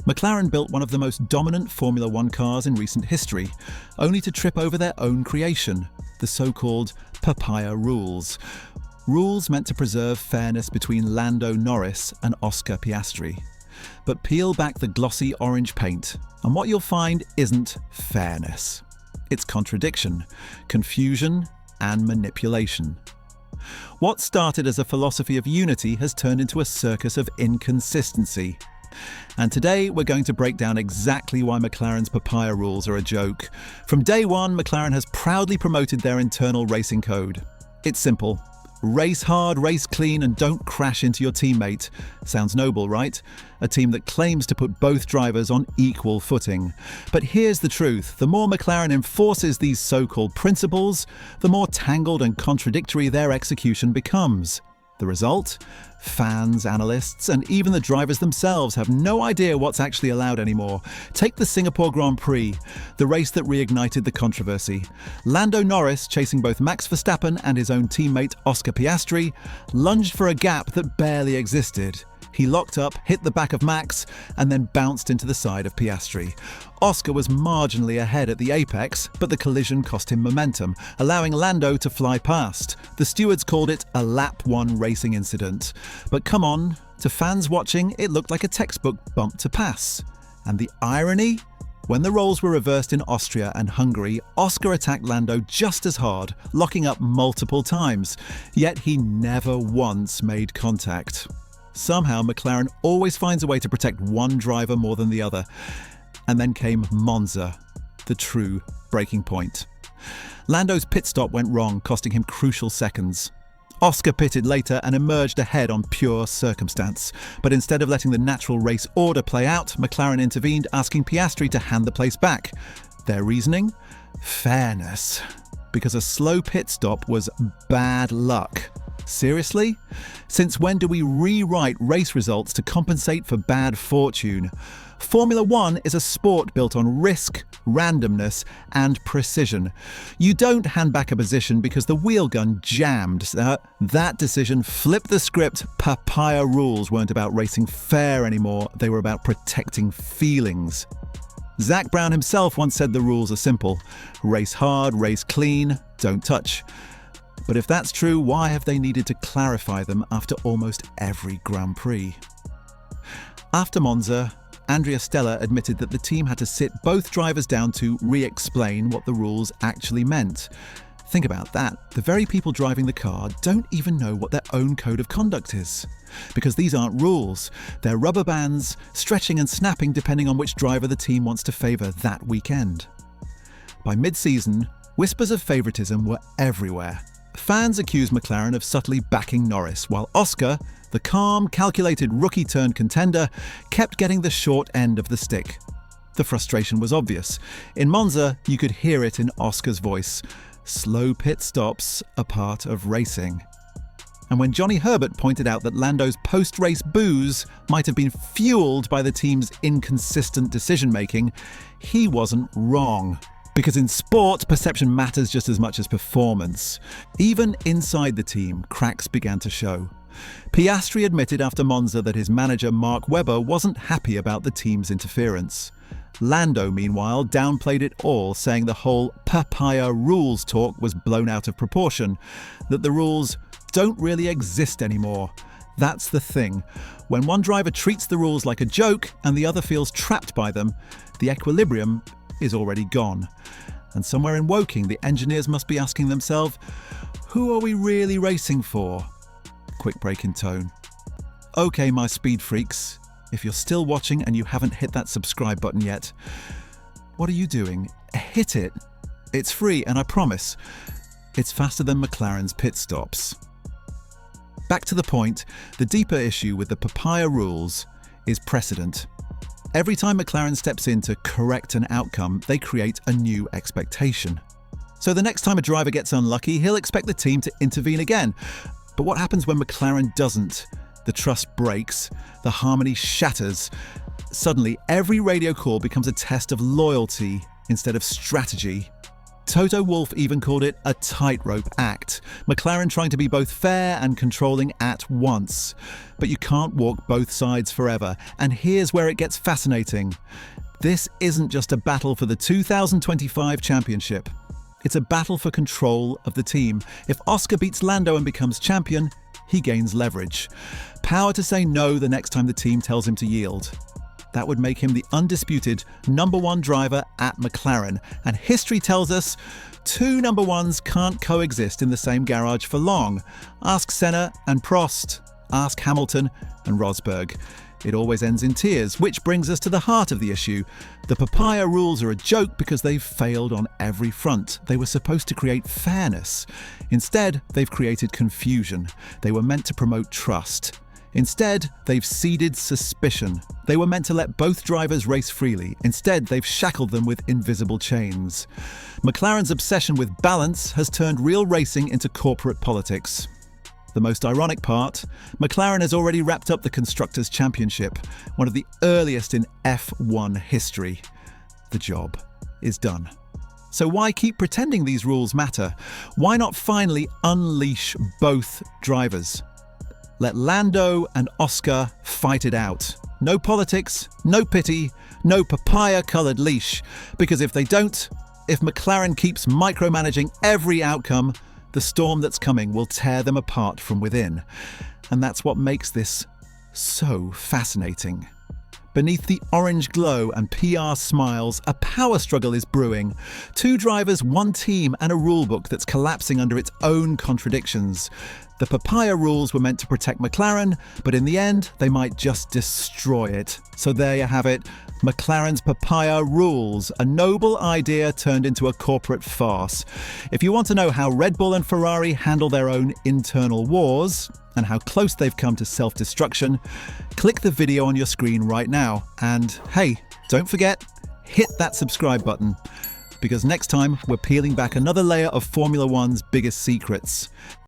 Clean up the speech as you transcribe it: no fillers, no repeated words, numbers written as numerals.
McLaren built one of the most dominant Formula One cars in recent history, only to trip over their own creation, the so-called Papaya Rules. Rules meant to preserve fairness between Lando Norris and Oscar Piastri. But peel back the glossy orange paint, and what you'll find isn't fairness. It's contradiction, confusion, and manipulation. What started as a philosophy of unity has turned into a circus of inconsistency. And today we're going to break down exactly why McLaren's Papaya Rules are a joke. From day one, McLaren has proudly promoted their internal racing code. It's simple. Race hard, race clean, and don't crash into your teammate. Sounds noble, right? A team that claims to put both drivers on equal footing. But here's the truth. The more McLaren enforces these so-called principles, the more tangled and contradictory their execution becomes. The result? Fans, analysts, and even the drivers themselves have no idea what's actually allowed anymore. Take the Singapore Grand Prix, the race that reignited the controversy. Lando Norris, chasing both Max Verstappen and his own teammate Oscar Piastri, lunged for a gap that barely existed. He locked up, hit the back of Max, and then bounced into the side of Piastri. Oscar was marginally ahead at the apex, but the collision cost him momentum, allowing Lando to fly past. The stewards called it a lap one racing incident. But come on, to fans watching, it looked like a textbook bump to pass. And the irony? When the roles were reversed in Austria and Hungary, Oscar attacked Lando just as hard, locking up multiple times. Yet he never once made contact. Somehow, McLaren always finds a way to protect one driver more than the other. And then came Monza, the true breaking point. Lando's pit stop went wrong, costing him crucial seconds. Oscar pitted later and emerged ahead on pure circumstance. But instead of letting the natural race order play out, McLaren intervened, asking Piastri to hand the place back. Their reasoning? Fairness. Because a slow pit stop was bad luck. Seriously? Since when do we rewrite race results to compensate for bad fortune? Formula One is a sport built on risk, randomness, and precision. You don't hand back a position because the wheel gun jammed. That decision flipped the script. Papaya Rules weren't about racing fair anymore. They were about protecting feelings. Zak Brown himself once said the rules are simple. Race hard, race clean, don't touch. But if that's true, why have they needed to clarify them after almost every Grand Prix? After Monza, Andrea Stella admitted that the team had to sit both drivers down to re-explain what the rules actually meant. Think about that. The very people driving the car don't even know what their own code of conduct is. Because these aren't rules. They're rubber bands, stretching and snapping depending on which driver the team wants to favour that weekend. By mid-season, whispers of favouritism were everywhere. Fans accused McLaren of subtly backing Norris, while Oscar, the calm, calculated rookie-turned-contender, kept getting the short end of the stick. The frustration was obvious. In Monza, you could hear it in Oscar's voice. Slow pit stops are part of racing. And when Johnny Herbert pointed out that Lando's post-race boos might have been fueled by the team's inconsistent decision-making, he wasn't wrong. Because in sport, perception matters just as much as performance. Even inside the team, cracks began to show. Piastri admitted after Monza that his manager Mark Webber wasn't happy about the team's interference. Lando, meanwhile, downplayed it all, saying the whole Papaya Rules talk was blown out of proportion, that the rules don't really exist anymore. That's the thing. When one driver treats the rules like a joke and the other feels trapped by them, the equilibrium is already gone. And somewhere in Woking, the engineers must be asking themselves, who are we really racing for? Quick break in tone. Okay, my speed freaks, if you're still watching and you haven't hit that subscribe button yet, what are you doing? Hit it. It's free, and I promise, it's faster than McLaren's pit stops. Back to the point, the deeper issue with the Papaya Rules is precedent. Every time McLaren steps in to correct an outcome, they create a new expectation. So the next time a driver gets unlucky, he'll expect the team to intervene again. But what happens when McLaren doesn't? The trust breaks, the harmony shatters. Suddenly, every radio call becomes a test of loyalty instead of strategy. Toto Wolff even called it a tightrope act, McLaren trying to be both fair and controlling at once. But you can't walk both sides forever, and here's where it gets fascinating. This isn't just a battle for the 2025 championship. It's a battle for control of the team. If Oscar beats Lando and becomes champion, he gains leverage. Power to say no the next time the team tells him to yield. That would make him the undisputed #1 driver at McLaren. And history tells us 2 number ones can't coexist in the same garage for long. Ask Senna and Prost. Ask Hamilton and Rosberg. It always ends in tears, which brings us to the heart of the issue. The Papaya Rules are a joke because they've failed on every front. They were supposed to create fairness. Instead, they've created confusion. They were meant to promote trust. Instead, they've seeded suspicion. They were meant to let both drivers race freely. Instead, they've shackled them with invisible chains. McLaren's obsession with balance has turned real racing into corporate politics. The most ironic part, McLaren has already wrapped up the Constructors' Championship, one of the earliest in F1 history. The job is done. So why keep pretending these rules matter? Why not finally unleash both drivers? Let Lando and Oscar fight it out. No politics, no pity, no papaya-coloured leash. Because if they don't, if McLaren keeps micromanaging every outcome, the storm that's coming will tear them apart from within. And that's what makes this so fascinating. Beneath the orange glow and PR smiles, a power struggle is brewing. 2 drivers, 1 team, and a rulebook that's collapsing under its own contradictions. The Papaya Rules were meant to protect McLaren, but in the end, they might just destroy it. So there you have it, McLaren's Papaya Rules, a noble idea turned into a corporate farce. If you want to know how Red Bull and Ferrari handle their own internal wars, and how close they've come to self-destruction, click the video on your screen right now. And hey, don't forget, hit that subscribe button, because next time we're peeling back another layer of Formula One's biggest secrets.